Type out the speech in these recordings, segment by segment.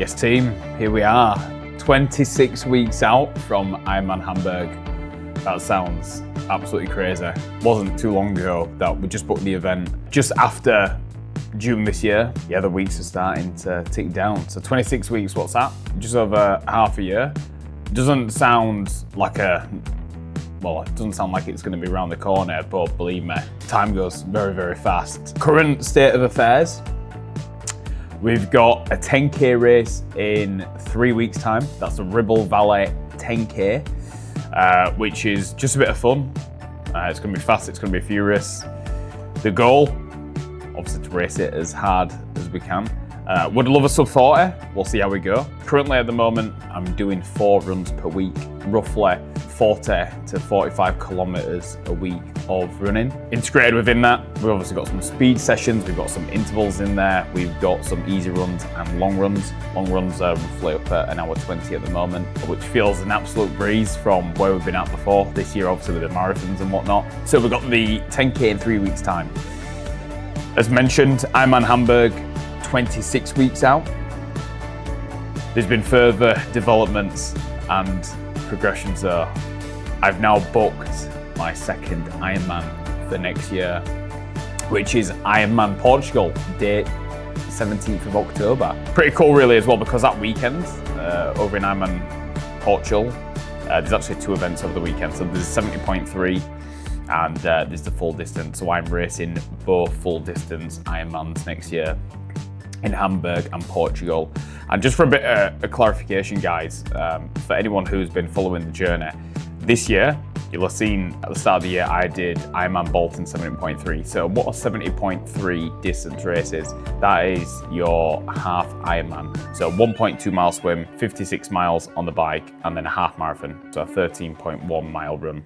Yes team, here we are, 26 weeks out from Ironman Hamburg. That sounds absolutely crazy. Wasn't too long ago that we just booked the event. Just after June this year, the weeks are starting to tick down. So 26 weeks, what's that? Just over half a year. Doesn't sound like it doesn't sound like it's going to be around the corner, but believe me, time goes very, very fast. Current state of affairs, we've got a 10K race in 3 weeks' time. That's the Ribble Valley 10K, which is just a bit of fun. It's going to be fast, it's going to be furious. The goal, obviously to race it as hard as we can. Would love a sub 40, we'll see how we go. Currently at the moment, I'm doing 4 runs per week, roughly 40 to 45 kilometers a week of running. Integrated within that, we've obviously got some speed sessions, we've got some intervals in there, we've got some easy runs and long runs. Long runs are roughly up at 1:20 at the moment, which feels an absolute breeze from where we've been at before. This year, obviously, with the marathons and whatnot. So we've got the 10K in 3 weeks' time. As mentioned, Ironman Hamburg, 26 weeks out. There's been further developments and progression, so I've now booked my second Ironman for next year, which is Ironman Portugal, date 17th of October. Pretty cool really as well, because that weekend over in Ironman Portugal, there's actually 2 events over the weekend. So there's 70.3 and there's the full distance. So I'm racing both full distance Ironmans next year in Hamburg and Portugal. And just for a bit of clarification, guys, for anyone who's been following the journey, this year, you'll have seen at the start of the year, I did Ironman Bolton 70.3. So what a 70.3 distance race is, that is your half Ironman. So 1.2 mile swim, 56 miles on the bike, and then a half marathon. So a 13.1 mile run.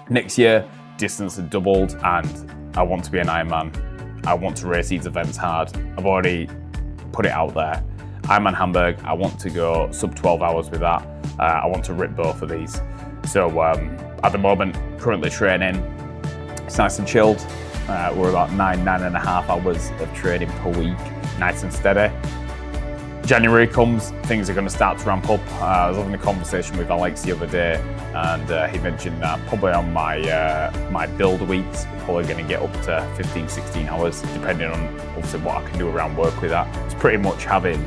Next year, distance has doubled, and I want to be an Ironman. I want to race these events hard. I've already put it out there. Ironman Hamburg, I want to go sub 12 hours with that. I want to rip both of these. So at the moment, currently training, it's nice and chilled. We're about 9.5 hours of training per week, nice and steady. January comes, things are going to start to ramp up. I was having a conversation with Alex the other day, and he mentioned that probably on my build weeks, probably going to get up to 15, 16 hours, depending on obviously what I can do around work with that. It's pretty much having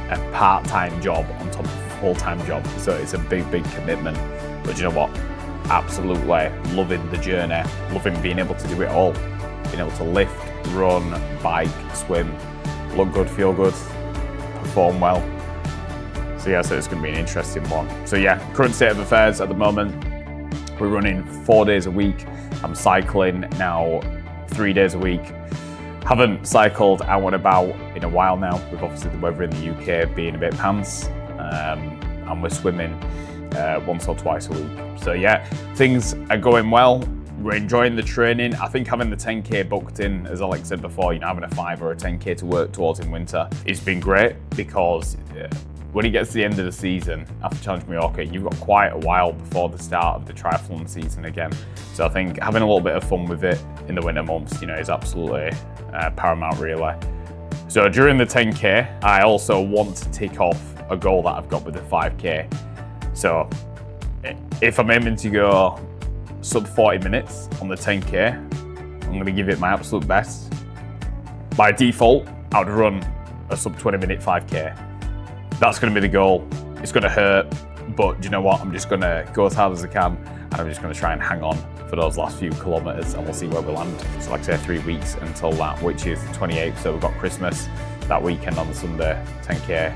a part-time job on top of a full-time job, so it's a big, big commitment. But you know what? Absolutely loving the journey, loving being able to do it all. Being able to lift, run, bike, swim, look good, feel good, perform well. So so it's going to be an interesting one. So current state of affairs at the moment, we're running 4 days a week. I'm cycling now 3 days a week. Haven't cycled out and about in a while now, with obviously the weather in the UK being a bit pants, and we're swimming once or twice a week. So things are going well. We're enjoying the training. I think having the 10K booked in, as Alex said before, having a 5 or a 10K to work towards in winter, it's been great, because when it gets to the end of the season, after Challenge Mallorca, you've got quite a while before the start of the triathlon season again. So I think having a little bit of fun with it in the winter months, is absolutely paramount really. So during the 10K, I also want to tick off a goal that I've got with the 5K. So if I'm aiming to go sub 40 minutes on the 10K, I'm going to give it my absolute best. By default, I would run a sub 20 minute 5K. That's going to be the goal. It's going to hurt, but you know what? I'm just going to go as hard as I can, and I'm just going to try and hang on for those last few kilometers, and we'll see where we land. So like I say, 3 weeks until that, which is the 28th. So we've got Christmas that weekend on the Sunday, 10K.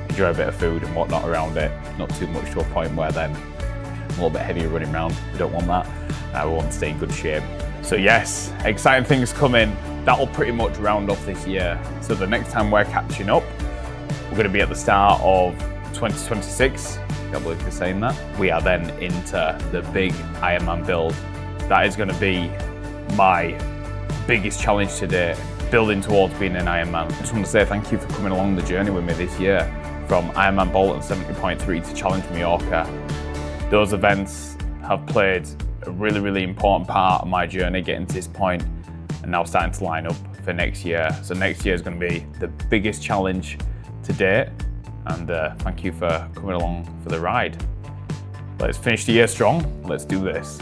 Enjoy a bit of food and whatnot around it. Not too much to a point where then a little bit heavier running around. We don't want that. We want to stay in good shape. So yes, exciting things coming. That'll pretty much round off this year. So the next time we're catching up, we're going to be at the start of 2026. I can't believe we're saying that. We are then into the big Ironman build. That is going to be my biggest challenge today, building towards being an Ironman. I just want to say thank you for coming along the journey with me this year, from Ironman Bolton 70.3 to Challenge Mallorca. Those events have played a really, really important part of my journey getting to this point, and now starting to line up for next year. So next year is going to be the biggest challenge to date, and thank you for coming along for the ride. Let's finish the year strong. Let's do this.